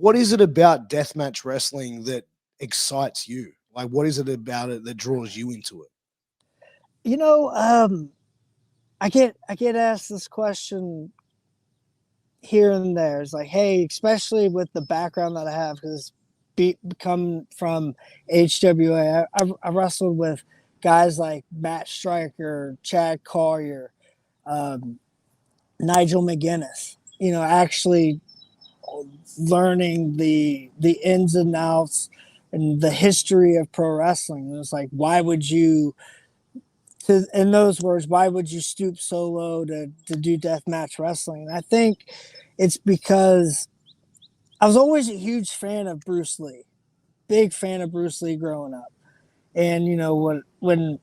What is it about deathmatch wrestling that excites you? Like, what is it about it that draws you into it? You know, I get asked this question here and there. It's like, hey, especially with the background that I have, because come from HWA, I wrestled with guys like Matt Striker, Chad Collier, um, Nigel McGuinness. You know, actually learning the ins and outs and the history of pro wrestling. It was like, why would you, in those words, why would you stoop so low to do deathmatch wrestling? And I think it's because I was always a huge fan of Bruce Lee, big fan of Bruce Lee growing up. And you know, when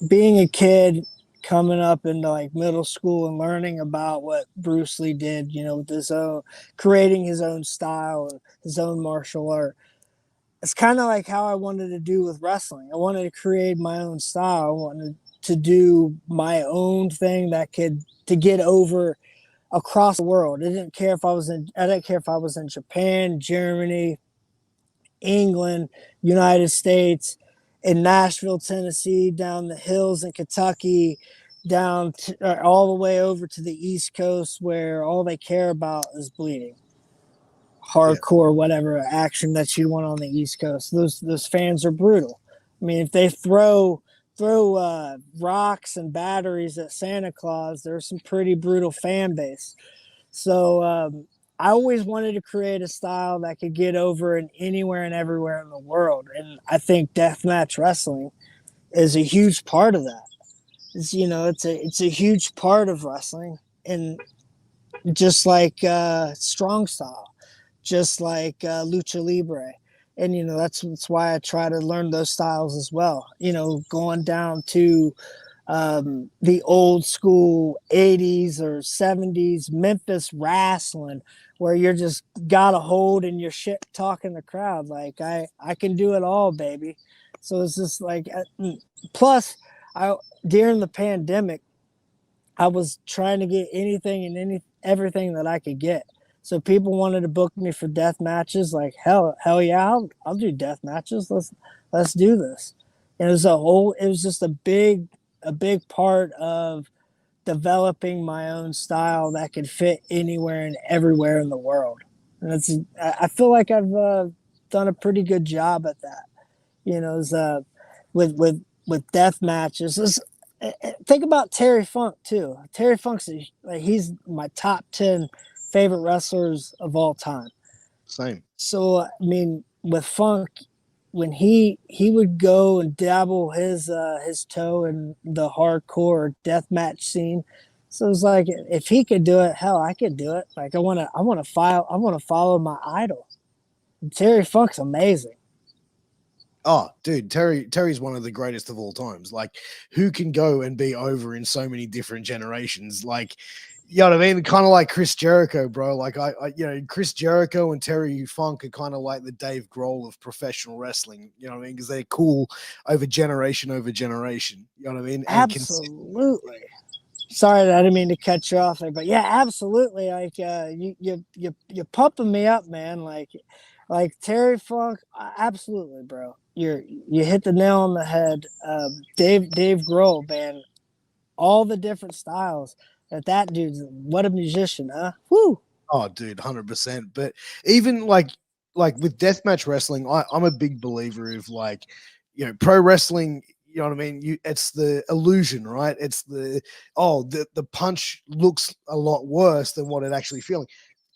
being a kid coming up into like middle school and learning about what Bruce Lee did, you know, with his own creating his own style and his own martial art. It's kind of like how I wanted to do with wrestling. I wanted to create my own style. I wanted to do my own thing that could to get over across the world. I didn't care if I was in Japan, Germany, England, United States, in Nashville, Tennessee, down the hills in Kentucky, all the way over to the East Coast where all they care about is bleeding. Yeah. Hardcore, whatever action that you want on the East Coast. Those fans are brutal. I mean, if they throw rocks and batteries at Santa Claus, there's some pretty brutal fan base. So I always wanted to create a style that could get over in anywhere and everywhere in the world, and I think deathmatch wrestling is a huge part of that. It's a huge part of wrestling, and just like strong style, just like lucha libre, and you know that's why I try to learn those styles as well. You know, going down to the old school 80s or 70s Memphis wrestling where you're just got a hold and you're shit talking the crowd. Like I can do it all, baby. So it's just like, plus I, during the pandemic, I was trying to get anything and everything that I could get. So people wanted to book me for death matches. Like hell yeah, I'll do death matches. Let's do this. And it was just a big part of developing my own style that could fit anywhere and everywhere in the world. And I feel like I've done a pretty good job at that. You know, with death matches. Think about Terry Funk too. Terry Funk's he's my top 10 favorite wrestlers of all time. Same. So I mean, with Funk, when he would go and dabble his toe in the hardcore death match scene. So it was like if he could do it, hell, I could do it. Like I want to follow my idol. And Terry Funk's amazing. Oh, dude, Terry's one of the greatest of all times. Like, who can go and be over in so many different generations? Like, you know what I mean? Kind of like Chris Jericho, bro. Like, Chris Jericho and Terry Funk are kind of like the Dave Grohl of professional wrestling. You know what I mean? Because they're cool over generation over generation. You know what I mean? And Absolutely. Sorry, I didn't mean to cut you off there, but yeah, absolutely. Like you're pumping me up, man. Like Terry Funk, absolutely, bro. You hit the nail on the head. Dave Grohl, man. All the different styles that dude's what a musician, huh? Woo. oh, dude, 100%. But even like with deathmatch wrestling, I'm a big believer of like, pro wrestling. You know what I mean? It's the illusion, right? It's the punch looks a lot worse than what it actually feeling.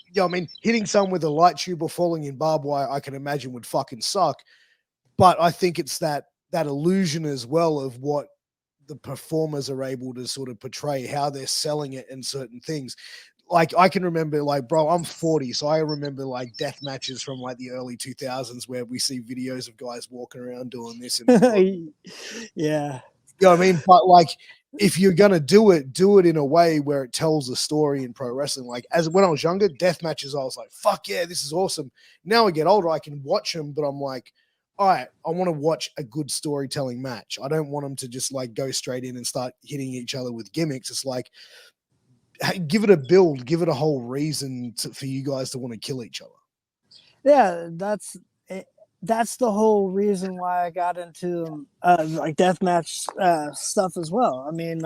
You know what I mean? Hitting someone with a light tube or falling in barbed wire, I can imagine would fucking suck. But I think it's that illusion as well of what the performers are able to sort of portray, how they're selling it and certain things. Like I can remember, like, bro, I'm 40, so I remember like death matches from like the early 2000s where we see videos of guys walking around doing this and Yeah. you know what I mean? But like, if you're gonna do it in a way where it tells a story in pro wrestling. Like, as when I was younger, death matches, I was like, fuck yeah, this is awesome. Now I get older, I can watch them, but I'm like, all right, I want to watch a good storytelling match. I don't want them to just like go straight in and start hitting each other with gimmicks. It's like, hey, give it a build, give it a whole reason for you guys to want to kill each other. Yeah, that's the whole reason why I got into like deathmatch stuff as well. I mean,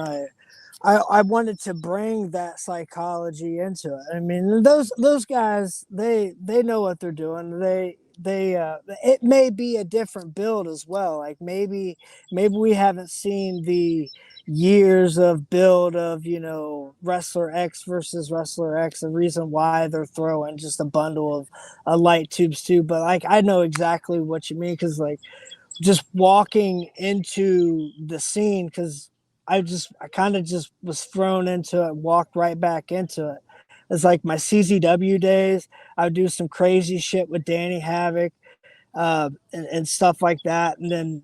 I wanted to bring that psychology into it. I mean, those guys, they know what they're doing. They it may be a different build as well. Like maybe we haven't seen the years of build of, you know, wrestler X versus wrestler X, the reason why they're throwing just a bundle of light tubes too. But like I know exactly what you mean, because like just walking into the scene, because I kind of just was thrown into it, walked right back into it. It's like my CZW days. I would do some crazy shit with Danny Havoc, and stuff like that, and then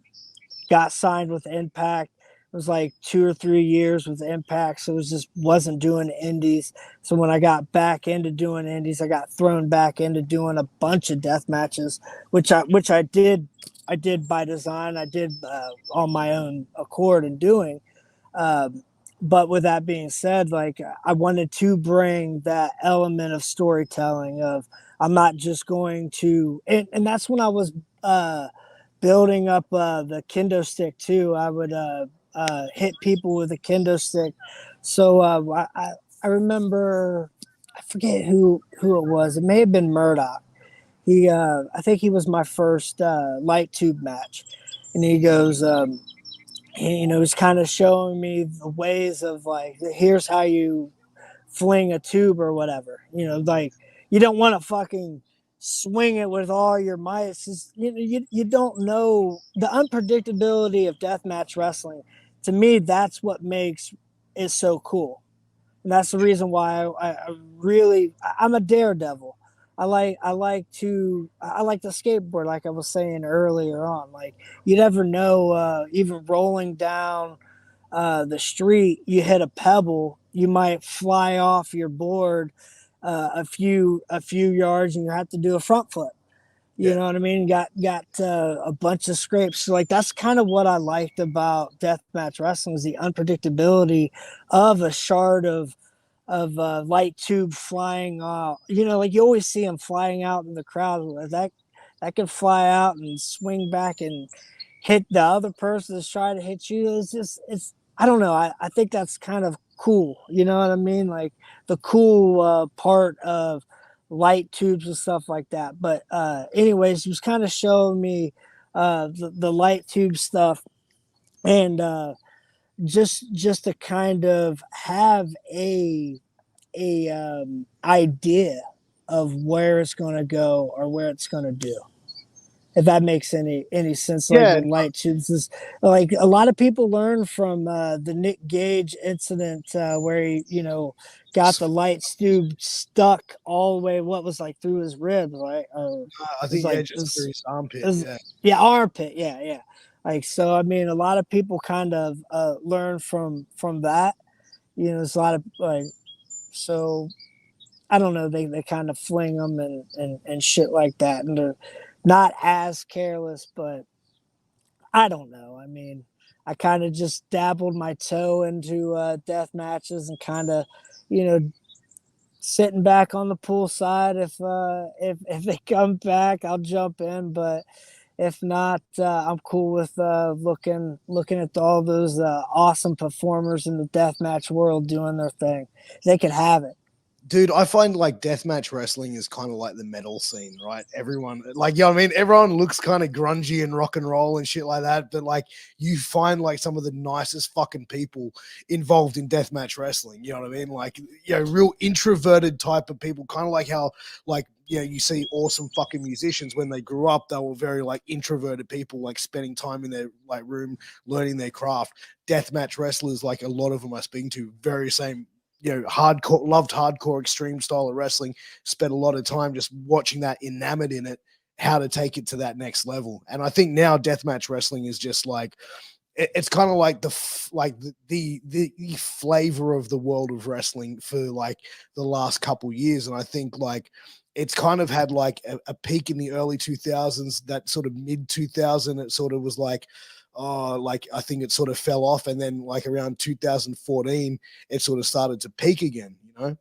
got signed with Impact. It was like 2 or 3 years with Impact, so it was just wasn't doing indies. So when I got back into doing indies, I got thrown back into doing a bunch of death matches, which I did. I did by design. I did on my own accord in doing. Um, but with that being said, like I wanted to bring that element of storytelling. Of I'm not just going to, and that's when I was uh, building up the kendo stick too. I would hit people with a kendo stick. So I remember, I forget who it was. It may have been Murdoch. I think he was my first light tube match, and he goes, you know, he's kind of showing me the ways of like, here's how you fling a tube or whatever. You know, like you don't want to fucking swing it with all your might. It's just, you don't know the unpredictability of deathmatch wrestling. To me, that's what makes it so cool. And that's the reason why I'm a daredevil. I like to skateboard, like I was saying earlier on. Like you never know, even rolling down the street, you hit a pebble, you might fly off your board a few yards, and you have to do a front flip. You Yeah. know what I mean? Got a bunch of scrapes. So like that's kind of what I liked about deathmatch wrestling, is the unpredictability of a shard of light tube flying off. You know, like you always see them flying out in the crowd. That can fly out and swing back and hit the other person that's trying to hit you. It's I don't know. I think that's kind of cool. You know what I mean? Like the cool part of light tubes and stuff like that. But anyways, he was kind of showing me the light tube stuff, and just to kind of have a idea of where it's going to go or where it's going to do, if that makes any sense. Like Yeah. with light tubes, is like a lot of people learn from the Nick Gage incident, where he, you know, got the light tube stuck all the way, what was like through his ribs, right? I It was think, yeah, like just through his it armpit. was, Yeah. yeah, armpit, yeah, yeah. Like so, I mean, a lot of people kind of learn from that. You know, there's a lot of like, so I don't know, they kind of fling them and shit like that, and they're not as careless, but I don't know. I mean, I kind of just dabbled my toe into death matches and kind of, you know, sitting back on the pool side. If they come back, I'll jump in. But if not, I'm cool with looking at all those awesome performers in the deathmatch world doing their thing. They could have it. Dude, I find like deathmatch wrestling is kind of like the metal scene, right? Everyone, like, you know what I mean? Everyone looks kind of grungy and rock and roll and shit like that. But like, you find like some of the nicest fucking people involved in deathmatch wrestling. You know what I mean? Like, you know, real introverted type of people, kind of like how, like, you know, you see awesome fucking musicians when they grew up, they were very like introverted people, like spending time in their like room learning their craft. Deathmatch wrestlers, like a lot of them I speaking to, very same, you know, hardcore, loved hardcore extreme style of wrestling, spent a lot of time just watching that, enamored in it, how to take it to that next level. And I think now deathmatch wrestling is just like, it's kind of like the flavor of the world of wrestling for like the last couple years. And I think like it's kind of had like a peak in the early 2000s, that sort of mid 2000, it sort of was like, like I think it sort of fell off, and then like around 2014 it sort of started to peak again, you know.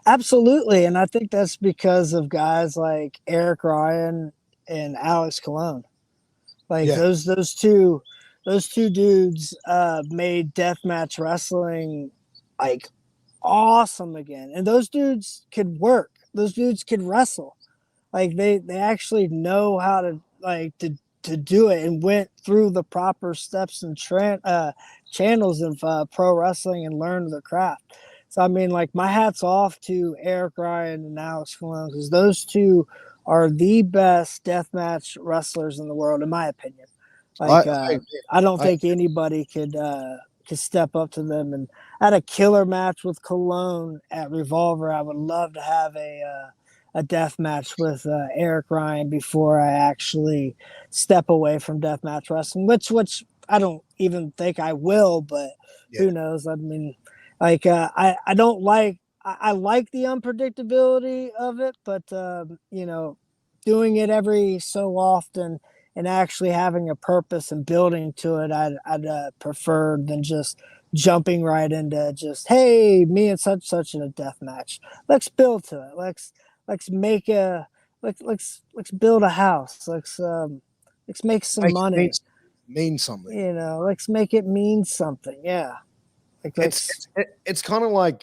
Absolutely, and I think that's because of guys like Eric Ryan and Alex Colon. Like Yeah, those two dudes made deathmatch wrestling like awesome again. And those dudes could work. Those dudes could wrestle. Like they actually know how to to do it and went through the proper steps and channels of pro wrestling and learned the craft. So I mean, like my hats off to Eric Ryan and Alex Colon because those two are the best deathmatch wrestlers in the world, in my opinion. I, Like I, I don't I think anybody could step up to them. And I had a killer match with Cologne at Revolver. I would love to have a death match with Eric Ryan before I actually step away from deathmatch wrestling, which I don't even think I will, but yeah, who knows? I mean, like I don't like I like the unpredictability of it, but doing it every so often and actually having a purpose and building to it, I'd prefer than just jumping right into just hey, me and such in a death match. Let's build to it. Let's make a let's build a house. Let's make some make it money. mean something. Let's make it mean something. Yeah, like It's let's it's kind of like